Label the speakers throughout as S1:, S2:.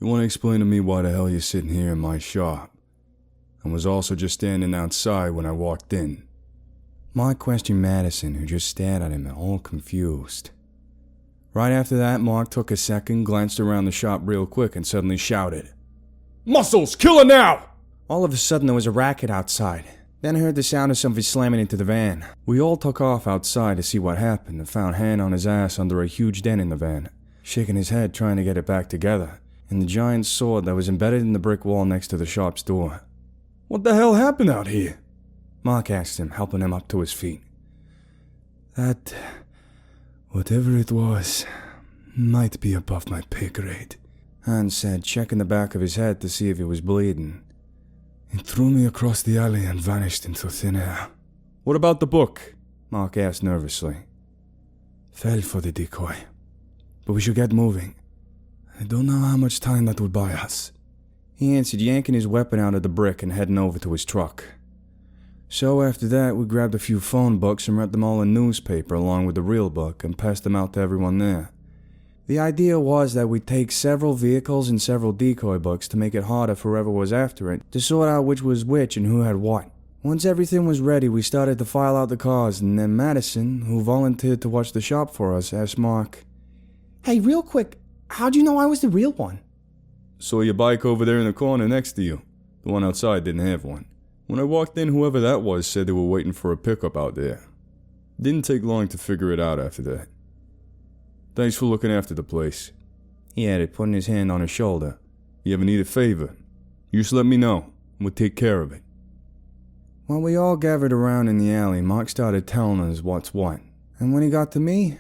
S1: You want to explain to me why the hell you're sitting here in my shop? I was also just standing outside when I walked in. Mark questioned Madison, who just stared at him, all confused. Right after that, Mark took a second, glanced around the shop real quick, and suddenly shouted, "Muscles, kill her now!" All of a sudden, there was a racket outside. Then I heard the sound of something slamming into the van. We all took off outside to see what happened and found Han on his ass under a huge dent in the van, shaking his head trying to get it back together, and the giant sword that was embedded in the brick wall next to the shop's door. "What the hell happened out here?" Mark asked him, helping him up to his feet. "That, whatever it was, might be above my pay grade," Han said, checking the back of his head to see if he was bleeding. "It threw me across the alley and vanished into thin air." "What about the book?" Mark asked nervously. "Fell for the decoy. But we should get moving. I don't know how much time that would buy us," he answered, yanking his weapon out of the brick and heading over to his truck. So after that, we grabbed a few phone books and read them all in newspaper along with the real book and passed them out to everyone there. The idea was that we'd take several vehicles and several decoy books to make it harder for whoever was after it to sort out which was which and who had what. Once everything was ready, we started to file out the cars, and then Madison, who volunteered to watch the shop for us, asked Mark, "Hey, real quick, how'd you know I was the real one?" "Saw your bike over there in the corner next to you. The one outside didn't have one. When I walked in, whoever that was said they were waiting for a pickup out there. Didn't take long to figure it out after that. Thanks for looking after the place," he added, putting his hand on her shoulder. "You ever need a favor, you just let me know, and we'll take care of it." While we all gathered around in the alley, Mark started telling us what's what. And when he got to me,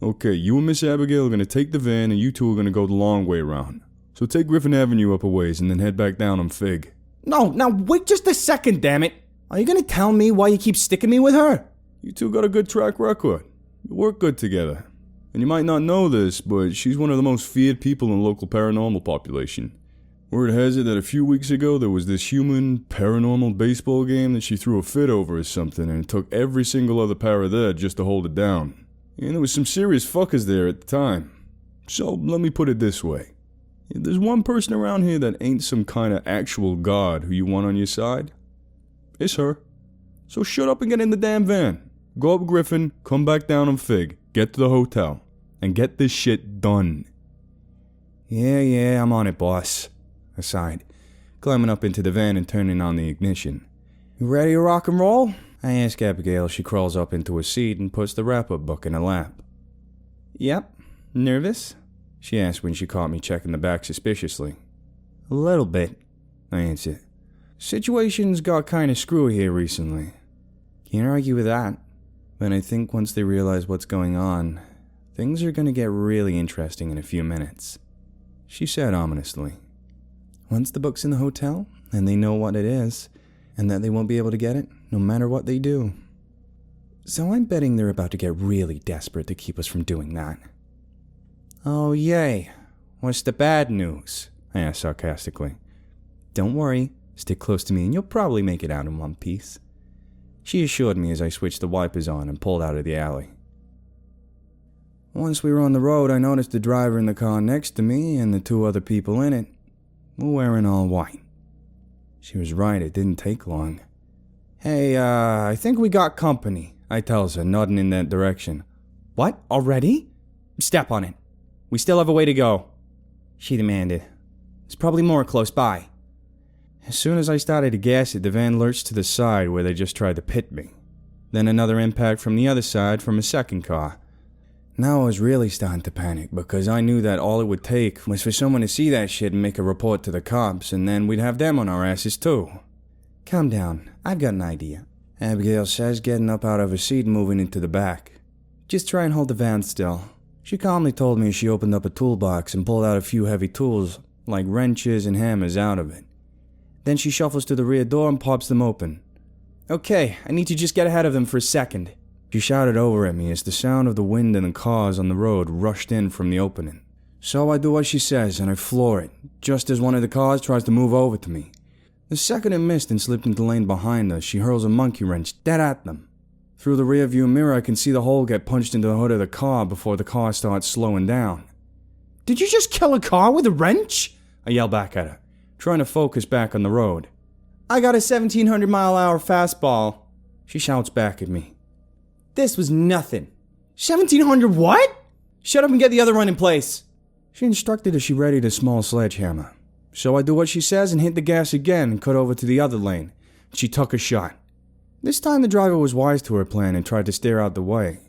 S1: "Okay, you and Miss Abigail are going to take the van, and you two are going to go the long way around. So take Griffin Avenue up a ways, and then head back down on Fig." "No, now wait just a second, damn it! Are you going to tell me why you keep sticking me with her?" "You two got a good track record. You work good together. And you might not know this, but she's one of the most feared people in the local paranormal population. Word has it that a few weeks ago there was this human paranormal baseball game that she threw a fit over or something, and it took every single other para there just to hold it down. And there was some serious fuckers there at the time. So let me put it this way. If there's one person around here that ain't some kind of actual god who you want on your side, it's her. So shut up and get in the damn van. Go up Griffin, come back down on Fig, get to the hotel, and get this shit done." Yeah, I'm on it, boss," I sighed, climbing up into the van and turning on the ignition. "You ready to rock and roll?" I ask Abigail. She crawls up into a seat and puts the wrap-up book in her lap. "Yep. Nervous?" she asked when she caught me checking the back suspiciously. "A little bit," I answered. "Situation's got kind of screwy here recently. Can't argue with that. But I think once they realize what's going on, things are going to get really interesting in a few minutes," she said ominously. "Once the book's in the hotel, and they know what it is, and that they won't be able to get it, no matter what they do. So I'm betting they're about to get really desperate to keep us from doing that." "Oh, yay. What's the bad news?" I asked sarcastically. "Don't worry. Stick close to me and you'll probably make it out in one piece," she assured me as I switched the wipers on and pulled out of the alley. Once we were on the road, I noticed the driver in the car next to me and the two other people in it were wearing all white. She was right, it didn't take long. "Hey, I think we got company," I tells her, nodding in that direction. "What, already?" "Step on it. We still have a way to go," she demanded. "There's probably more close by." As soon as I started to gas it, the van lurched to the side where they just tried to pit me. Then another impact from the other side from a second car. Now I was really starting to panic because I knew that all it would take was for someone to see that shit and make a report to the cops, and then we'd have them on our asses too. "Calm down, I've got an idea," Abigail says, getting up out of her seat and moving into the back. "Just try and hold the van still." She calmly told me as she opened up a toolbox and pulled out a few heavy tools, like wrenches and hammers, out of it. Then she shuffles to the rear door and pops them open. "Okay, I need to just get ahead of them for a second," she shouted over at me as the sound of the wind and the cars on the road rushed in from the opening. So I do what she says and I floor it, just as one of the cars tries to move over to me. The second it missed and slipped into the lane behind us, she hurls a monkey wrench dead at them. Through the rearview mirror, I can see the hole get punched into the hood of the car before the car starts slowing down. Did you just kill a car with a wrench? I yell back at her, trying to focus back on the road. I got a 1700-mile-an-hour fastball. She shouts back at me. This was nothing. 1700 what? Shut up and get the other one in place. She instructed as she readied a small sledgehammer. So I do what she says and hit the gas again and cut over to the other lane. She took a shot. This time the driver was wise to her plan and tried to steer out the way.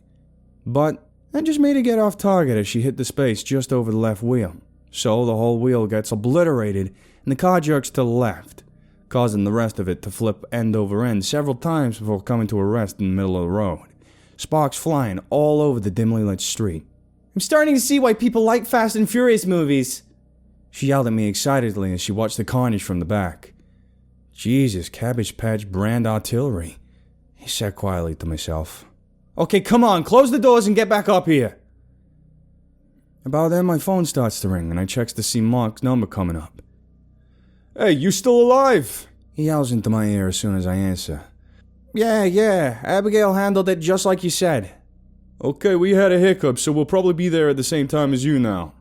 S1: But that just made her get off target as she hit the space just over the left wheel. So the whole wheel gets obliterated and the car jerks to the left, causing the rest of it to flip end over end several times before coming to a rest in the middle of the road. Sparks flying all over the dimly lit street. I'm starting to see why people like Fast and Furious movies. She yelled at me excitedly as she watched the carnage from the back. Jesus, Cabbage Patch brand artillery, I said quietly to myself. Okay, come on, close the doors and get back up here. About then my phone starts to ring and I checks to see Mark's number coming up. Hey, you still alive? He yells into my ear as soon as I answer. Yeah, Abigail handled it just like you said. Okay, we had a hiccup, so we'll probably be there at the same time as you now.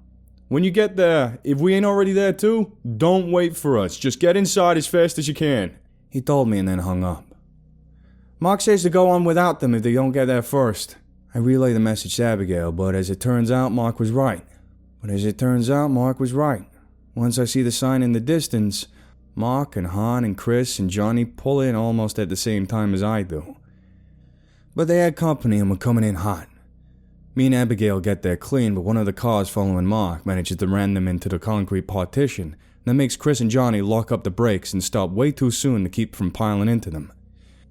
S1: When you get there, if we ain't already there too, don't wait for us. Just get inside as fast as you can. He told me and then hung up. Mark says to go on without them if they don't get there first. I relay the message to Abigail, but as it turns out, Mark was right. Once I see the sign in the distance, Mark and Han and Chris and Johnny pull in almost at the same time as I do. But they had company and were coming in hot. Me and Abigail get there clean, but one of the cars following Mark manages to ram them into the concrete partition. That makes Chris and Johnny lock up the brakes and stop way too soon to keep from piling into them.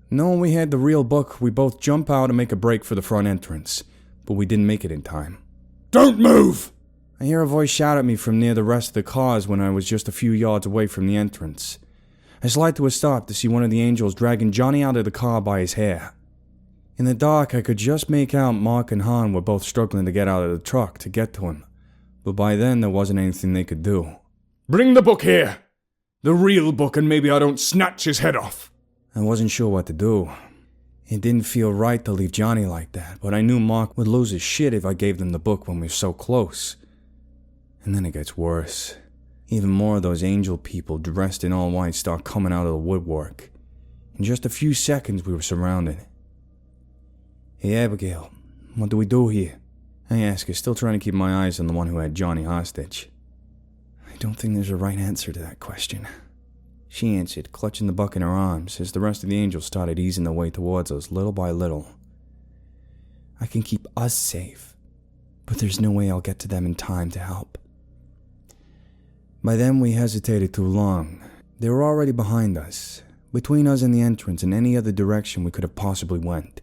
S1: Knowing we had the real book, we both jump out and make a break for the front entrance, but we didn't make it in time. Don't move! I hear a voice shout at me from near the rest of the cars when I was just a few yards away from the entrance. I slide to a stop to see one of the angels dragging Johnny out of the car by his hair. In the dark, I could just make out Mark and Han were both struggling to get out of the truck to get to him, but by then there wasn't anything they could do. Bring the book here! The real book, and maybe I don't snatch his head off! I wasn't sure what to do. It didn't feel right to leave Johnny like that, but I knew Mark would lose his shit if I gave them the book when we were so close. And then it gets worse. Even more of those angel people dressed in all white start coming out of the woodwork. In just a few seconds we were surrounded. Hey Abigail, what do we do here? I ask her, still trying to keep my eyes on the one who had Johnny hostage. I don't think there's a right answer to that question. She answered, clutching the book in her arms, as the rest of the angels started easing their way towards us little by little. I can keep us safe, but there's no way I'll get to them in time to help. By then we hesitated too long. They were already behind us, between us and the entrance in any other direction we could have possibly went.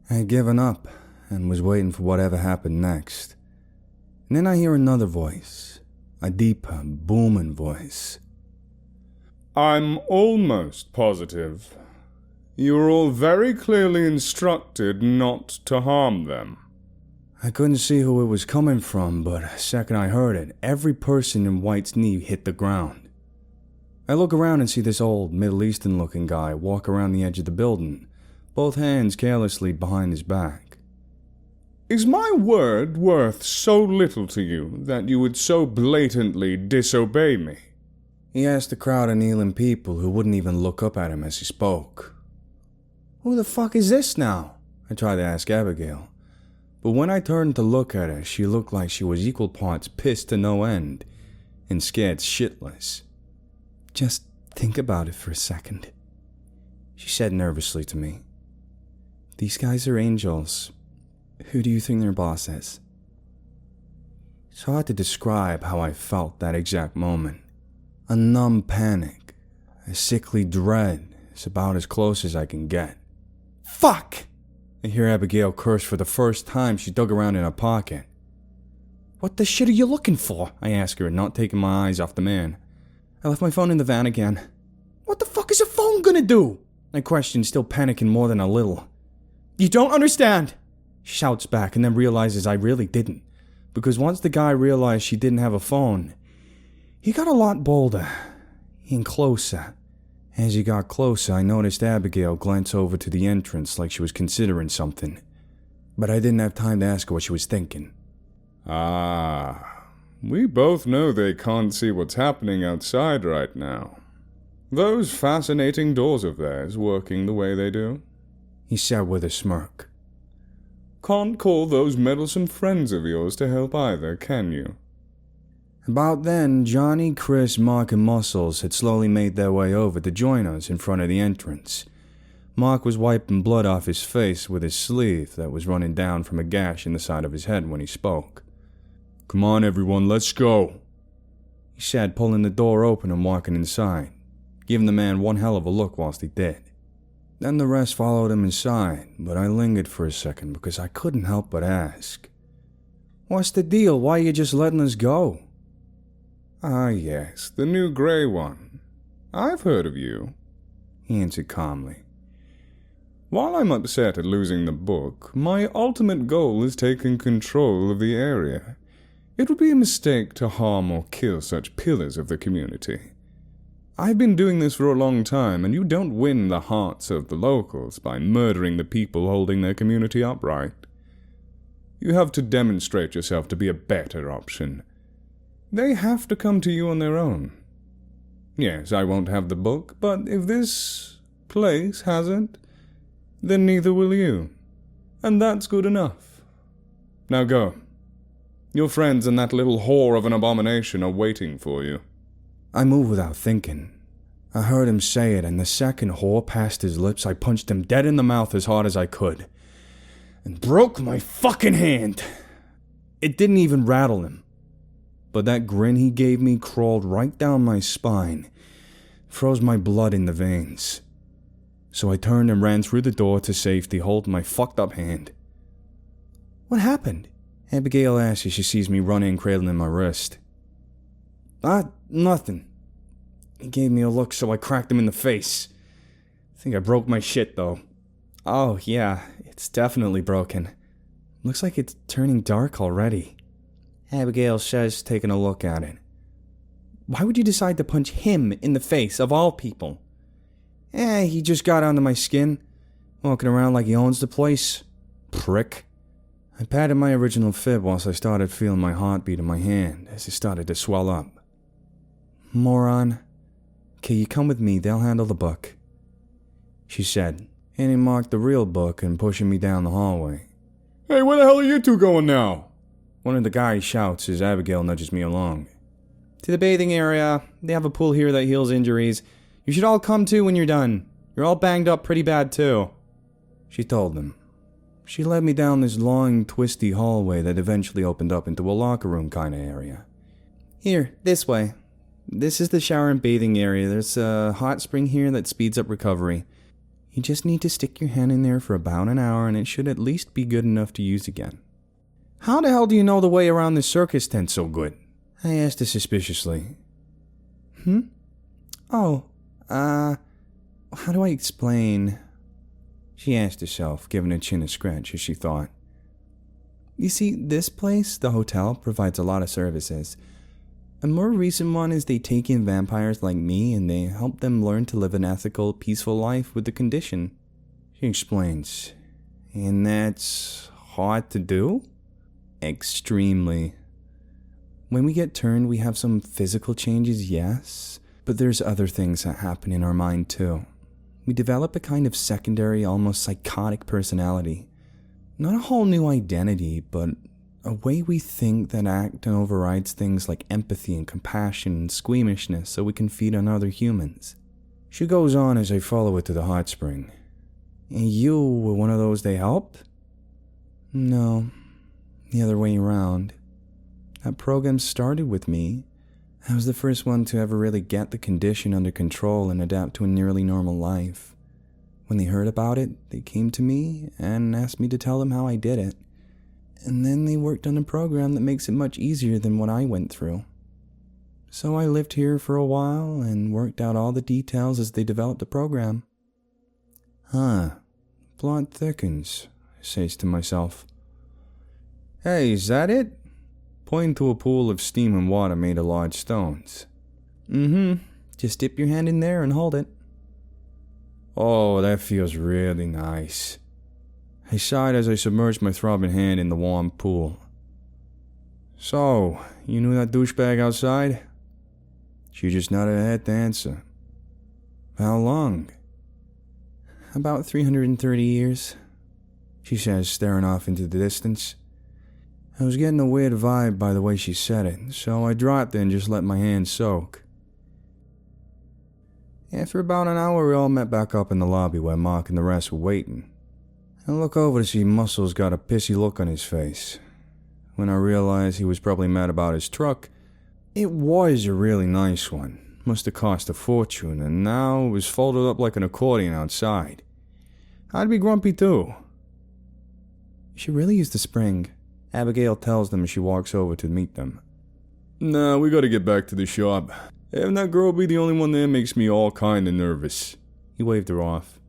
S1: I had given up and was waiting for whatever happened next. And then I hear another voice, a deeper, booming voice. I'm almost positive. You were all very clearly instructed not to harm them. I couldn't see who it was coming from, but the second I heard it, every person in white's knee hit the ground. I look around and see this old, Middle Eastern-looking guy walk around the edge of the building, both hands carelessly behind his back. Is my word worth so little to you that you would so blatantly disobey me? He asked the crowd of kneeling people who wouldn't even look up at him as he spoke. Who the fuck is this now? I tried to ask Abigail. But when I turned to look at her, she looked like she was equal parts pissed to no end and scared shitless. Just think about it for a second, she said nervously to me. These guys are angels. Who do you think their boss is? It's hard to describe how I felt that exact moment. A numb panic, a sickly dread is about as close as I can get. Fuck! I hear Abigail curse for the first time. She dug around in her pocket. What the shit are you looking for? I ask her, not taking my eyes off the man. I left my phone in the van again. What the fuck is a phone gonna do? I question, still panicking more than a little. You don't understand! She shouts back and then realizes I really didn't. Because once the guy realized she didn't have a phone, he got a lot bolder and closer. As he got closer, I noticed Abigail glance over to the entrance like she was considering something. But I didn't have time to ask her what she was thinking. Ah, We both know they can't see what's happening outside right now. Those fascinating doors of theirs working the way they do," he said with a smirk. "Can't call those meddlesome friends of yours to help either, can you?" About then, Johnny, Chris, Mark, and Muscles had slowly made their way over to join us in front of the entrance. Mark was wiping blood off his face with his sleeve that was running down from a gash in the side of his head when he spoke. "Come on, everyone, let's go," he said, pulling the door open and walking inside, giving the man one hell of a look whilst he did. Then the rest followed him inside, but I lingered for a second because I couldn't help but ask, "What's the deal? Why are you just letting us go?" "Ah, yes, the new grey one. I've heard of you," he answered calmly. "While I'm upset at losing the book, my ultimate goal is taking control of the area. It would be a mistake to harm or kill such pillars of the community. I've been doing this for a long time, and you don't win the hearts of the locals by murdering the people holding their community upright. You have to demonstrate yourself to be a better option. They have to come to you on their own. Yes, I won't have the book, but if this place hasn't, then neither will you. And that's good enough. Now go. Your friends and that little whore of an abomination are waiting for you." I moved without thinking. I heard him say it, and the second whore passed his lips, I punched him dead in the mouth as hard as I could. And broke my fucking hand. It didn't even rattle him. But that grin he gave me crawled right down my spine, froze my blood in the veins. So I turned and ran through the door to safety, holding my fucked up hand. "What happened?" Abigail asked as she sees me running, cradling my wrist. Nothing." He gave me a look, so I cracked him in the face. I think I broke my shit, though. "Oh, yeah, it's definitely broken. Looks like it's turning dark already," Abigail says, taking a look at it. "Why would you decide to punch him in the face, of all people?" He just got under my skin, walking around like he owns the place. Prick. I patted my original fib whilst I started feeling my heartbeat in my hand as it started to swell up. "Moron. Okay, you come with me, they'll handle the book," she said, handing Mark the real book and pushing me down the hallway. "Hey, where the hell are you two going now?" One of the guys shouts as Abigail nudges me along. "To the bathing area. They have a pool here that heals injuries. You should all come too when you're done. You're all banged up pretty bad too," she told them. She led me down this long, twisty hallway that eventually opened up into a locker room kind of area. "Here, this way. This is the shower and bathing area. There's a hot spring here that speeds up recovery. You just need to stick your hand in there for about an hour and it should at least be good enough to use again." "How the hell do you know the way around this circus tent so good?" I asked her suspiciously. "Oh, how do I explain?" she asked herself, giving her chin a scratch as she thought. "You see, this place, the hotel, provides a lot of services. A more recent one is they take in vampires like me and they help them learn to live an ethical, peaceful life with the condition," she explains. "And that's hard to do?" "Extremely. When we get turned, we have some physical changes, yes, but there's other things that happen in our mind too. We develop a kind of secondary, almost psychotic personality. Not a whole new identity, but a way we think that act and overrides things like empathy and compassion and squeamishness so we can feed on other humans." She goes on as I follow her to the hot spring. "And you were one of those they helped?" "No, the other way around. That program started with me. I was the first one to ever really get the condition under control and adapt to a nearly normal life. When they heard about it, they came to me and asked me to tell them how I did it. And then they worked on a program that makes it much easier than what I went through. So I lived here for a while and worked out all the details as they developed the program." Plot thickens, I says to myself. "Hey, is that it?" Pointing to a pool of steam and water made of large stones. Just dip your hand in there and hold it." "Oh, that feels really nice." I sighed as I submerged my throbbing hand in the warm pool. So, you knew that douchebag outside? She just nodded her head to answer. How long? About 330 years, she says, staring off into the distance. I was getting a weird vibe by the way she said it, so I dropped it and just let my hands soak. After about an hour, we all met back up in the lobby where Mark and the rest were waiting. I look over to see Muscles got a pissy look on his face. When I realized he was probably mad about his truck, it was a really nice one. Must have cost a fortune, and now it was folded up like an accordion outside. I'd be grumpy too. You should really use the spring, Abigail tells them as she walks over to meet them. Nah, we gotta get back to the shop. Having that girl be the only one there makes me all kinda nervous. He waved her off.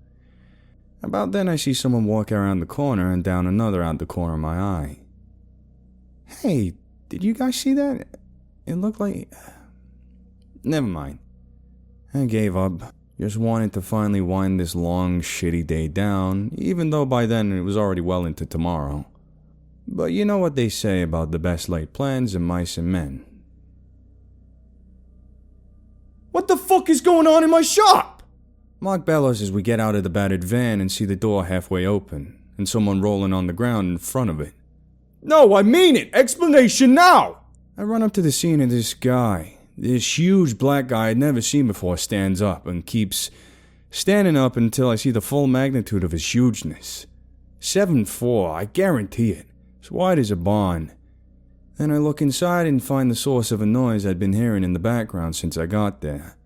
S1: About then I see someone walk around the corner and down another out the corner of my eye. Hey, did you guys see that? It looked like... Never mind. I gave up. Just wanted to finally wind this long, shitty day down, even though by then it was already well into tomorrow. But you know what they say about the best laid plans of mice and men. What the fuck is going on in my shop? Mark bellows as we get out of the battered van and see the door halfway open, and someone rolling on the ground in front of it. No, I mean it! Explanation now! I run up to the scene and this guy, this huge black guy I'd never seen before, stands up and keeps standing up until I see the full magnitude of his hugeness. 7'4", I guarantee it. As wide as a barn. Then I look inside and find the source of a noise I'd been hearing in the background since I got there.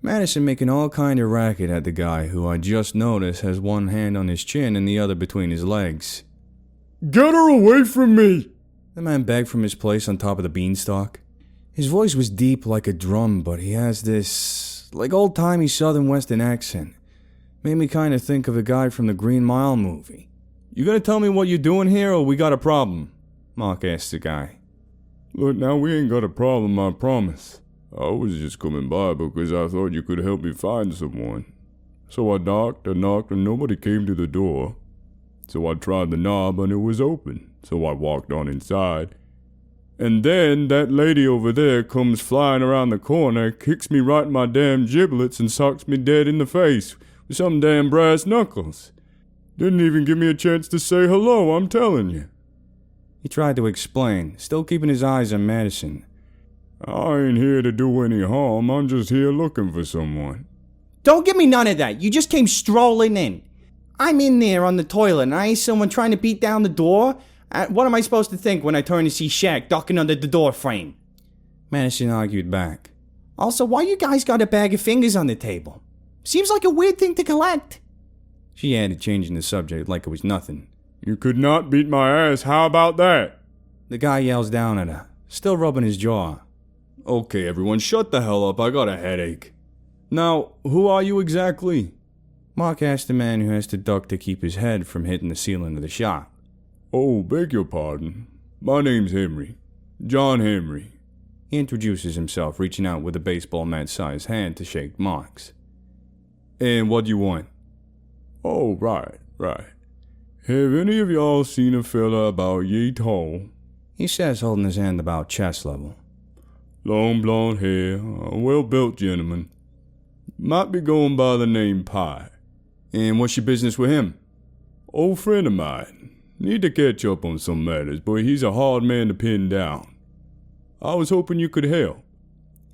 S1: Madison making all kind of racket at the guy who I just noticed has one hand on his chin and the other between his legs. Get her away from me! The man begged from his place on top of the beanstalk. His voice was deep like a drum, but he has this, like old-timey southern western accent. Made me kind of think of a guy from the Green Mile movie. You gonna tell me what you're doing here, or we got a problem? Mark asked the guy. Look, now we ain't got a problem, I promise. I was just coming by because I thought you could help me find someone. So I knocked, and nobody came to the door. So I tried the knob and it was open, so I walked on inside. And then that lady over there comes flying around the corner, kicks me right in my damn giblets and socks me dead in the face with some damn brass knuckles. Didn't even give me a chance to say hello, I'm telling you. He tried to explain, still keeping his eyes on Madison. I ain't here to do any harm, I'm just here looking for someone. Don't give me none of that, you just came strolling in. I'm in there on the toilet and I see someone trying to beat down the door. What am I supposed to think when I turn to see Shaq ducking under the door frame? Madison argued back. Also, why you guys got a bag of fingers on the table? Seems like a weird thing to collect. She added, changing the subject like it was nothing. You could not beat my ass, how about that? The guy yells down at her, still rubbing his jaw. Okay, everyone, shut the hell up, I got a headache. Now, who are you exactly? Mark asked the man who has to duck to keep his head from hitting the ceiling of the shop. Oh, beg your pardon. My name's Henry. John Henry. He introduces himself, reaching out with a baseball bat-sized hand to shake Mark's. And what do you want? Oh, right. Have any of y'all seen a fella about yay tall? He says, holding his hand about chest level. Long blonde hair, a well-built gentleman. Might be going by the name Pie. And what's your business with him? Old friend of mine. Need to catch up on some matters, but he's a hard man to pin down. I was hoping you could help.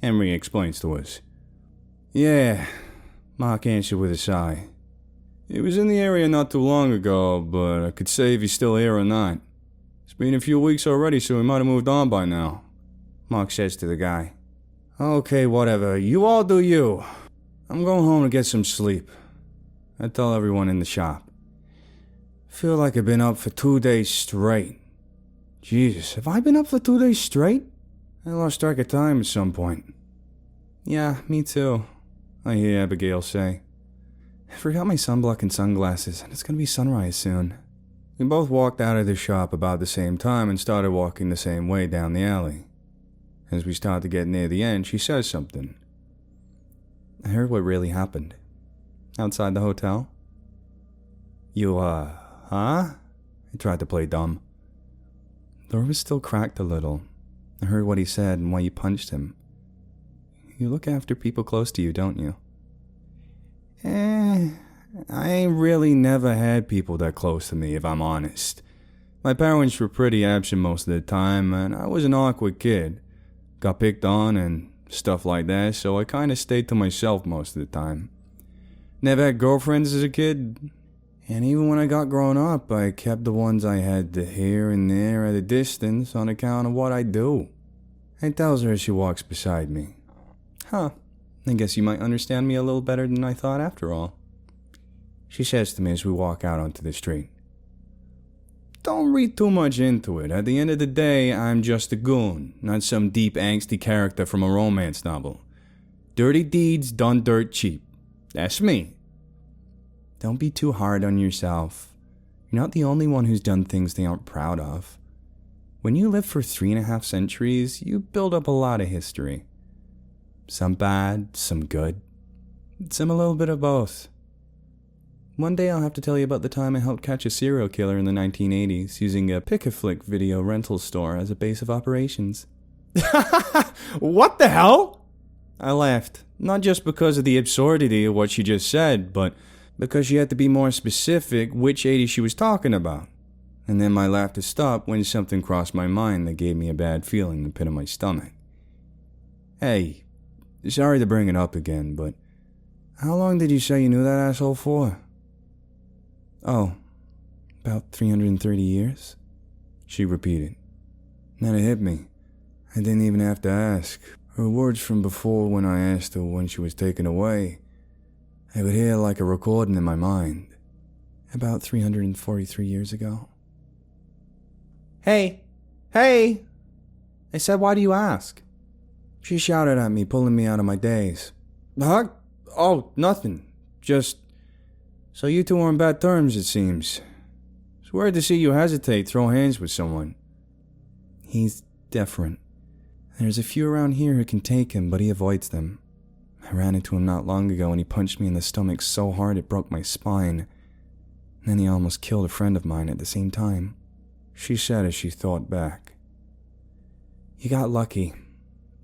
S1: Henry explains to us. Yeah, Mark answered with a sigh. He was in the area not too long ago, but I could say if he's still here or not. It's been a few weeks already, so he might have moved on by now. Mark says to the guy. Okay, whatever. You all do you. I'm going home to get some sleep. I tell everyone in the shop. Feel like I've been up for 2 days straight. Jesus, have I been up for 2 days straight? I lost track of time at some point. Yeah, me too, I hear Abigail say. I forgot my sunblock and sunglasses, and it's gonna be sunrise soon. We both walked out of the shop about the same time and started walking the same way down the alley. As we start to get near the end, she says something. I heard what really happened. Outside the hotel. You, huh? I tried to play dumb. The door was still cracked a little, I heard what he said and why you punched him. You look after people close to you, don't you? I ain't really never had people that close to me, if I'm honest. My parents were pretty absent most of the time, and I was an awkward kid. Got picked on and stuff like that, so I kinda stayed to myself most of the time. Never had girlfriends as a kid, and even when I got grown up, I kept the ones I had here and there at a distance on account of what I do. I tells her as she walks beside me. Huh, I guess you might understand me a little better than I thought after all. She says to me as we walk out onto the street. Don't read too much into it. At the end of the day, I'm just a goon, not some deep angsty character from a romance novel. Dirty deeds done dirt cheap. That's me. Don't be too hard on yourself. You're not the only one who's done things they aren't proud of. When you live for 3.5 centuries, you build up a lot of history. Some bad, some good, some a little bit of both. One day I'll have to tell you about the time I helped catch a serial killer in the 1980s using a pick-a-flick video rental store as a base of operations. What the hell? I laughed, not just because of the absurdity of what she just said, but because she had to be more specific which 80s she was talking about. And then my laughter stopped when something crossed my mind that gave me a bad feeling in the pit of my stomach. Hey, sorry to bring it up again, but how long did you say you knew that asshole for? Oh, about 330 years, she repeated. Then it hit me. I didn't even have to ask. Her words from before when I asked her when she was taken away, I could hear like a recording in my mind. About 343 years ago. Hey! Hey! I said, why do you ask? She shouted at me, pulling me out of my daze. Huh? Oh, nothing. Just... So you two are on bad terms, it seems. It's weird to see you hesitate, throw hands with someone. He's different. There's a few around here who can take him, but he avoids them. I ran into him not long ago and he punched me in the stomach so hard it broke my spine. And then he almost killed a friend of mine at the same time. She said as she thought back. You got lucky.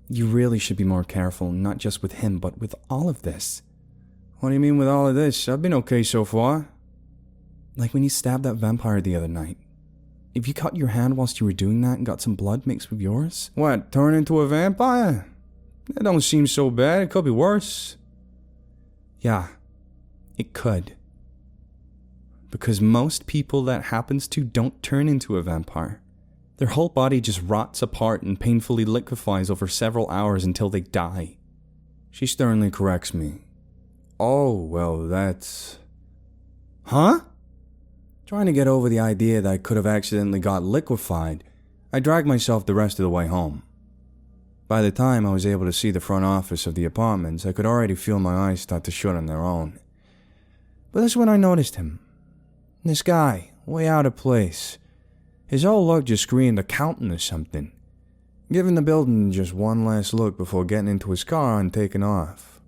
S1: You really should be more careful, not just with him, but with all of this. What do you mean with all of this? I've been okay so far. Like when you stabbed that vampire the other night. If you cut your hand whilst you were doing that and got some blood mixed with yours? What, turn into a vampire? That don't seem so bad. It could be worse. Yeah, it could. Because most people that happens to don't turn into a vampire. Their whole body just rots apart and painfully liquefies over several hours until they die. She sternly corrects me. Oh, well, that's... Huh? Trying to get over the idea that I could have accidentally got liquefied, I dragged myself the rest of the way home. By the time I was able to see the front office of the apartments, I could already feel my eyes start to shut on their own. But that's when I noticed him. This guy, way out of place. His whole look just screamed accountant or something. Giving the building just one last look before getting into his car and taking off.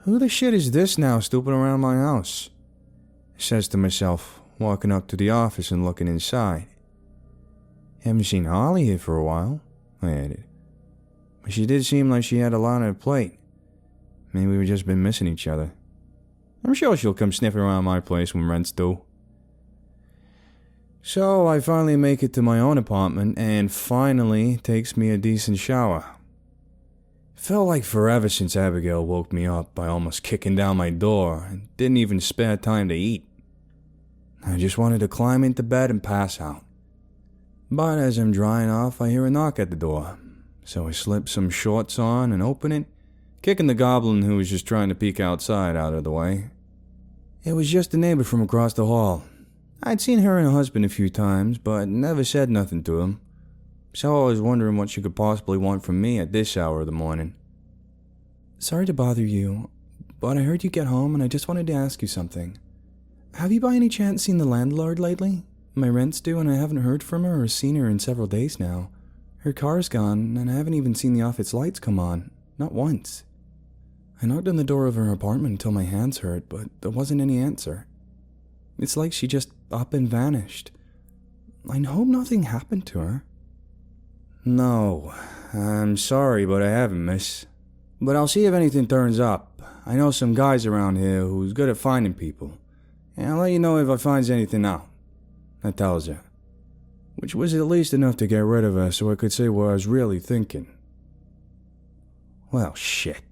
S1: Who the shit is this now stooping around my house? I says to myself, walking up to the office and looking inside. Haven't seen Holly here for a while, I added. But she did seem like she had a lot on her plate. Maybe we've just been missing each other. I'm sure she'll come sniffing around my place when rent's due. So I finally make it to my own apartment and finally takes me a decent shower. Felt like forever since Abigail woke me up by almost kicking down my door and didn't even spare time to eat. I just wanted to climb into bed and pass out. But as I'm drying off, I hear a knock at the door. So I slip some shorts on and open it, kicking the goblin who was just trying to peek outside out of the way. It was just a neighbor from across the hall. I'd seen her and her husband a few times, but never said nothing to him. So I was wondering what she could possibly want from me at this hour of the morning. Sorry to bother you, but I heard you get home and I just wanted to ask you something. Have you by any chance seen the landlord lately? My rent's due and I haven't heard from her or seen her in several days now. Her car's gone and I haven't even seen the office lights come on. Not once. I knocked on the door of her apartment until my hands hurt, but there wasn't any answer. It's like she just up and vanished. I hope nothing happened to her. No, I'm sorry, but I haven't, miss. But I'll see if anything turns up. I know some guys around here who's good at finding people. And I'll let you know if I finds anything out. I tells her. Which was at least enough to get rid of her so I could say what I was really thinking. Well, shit.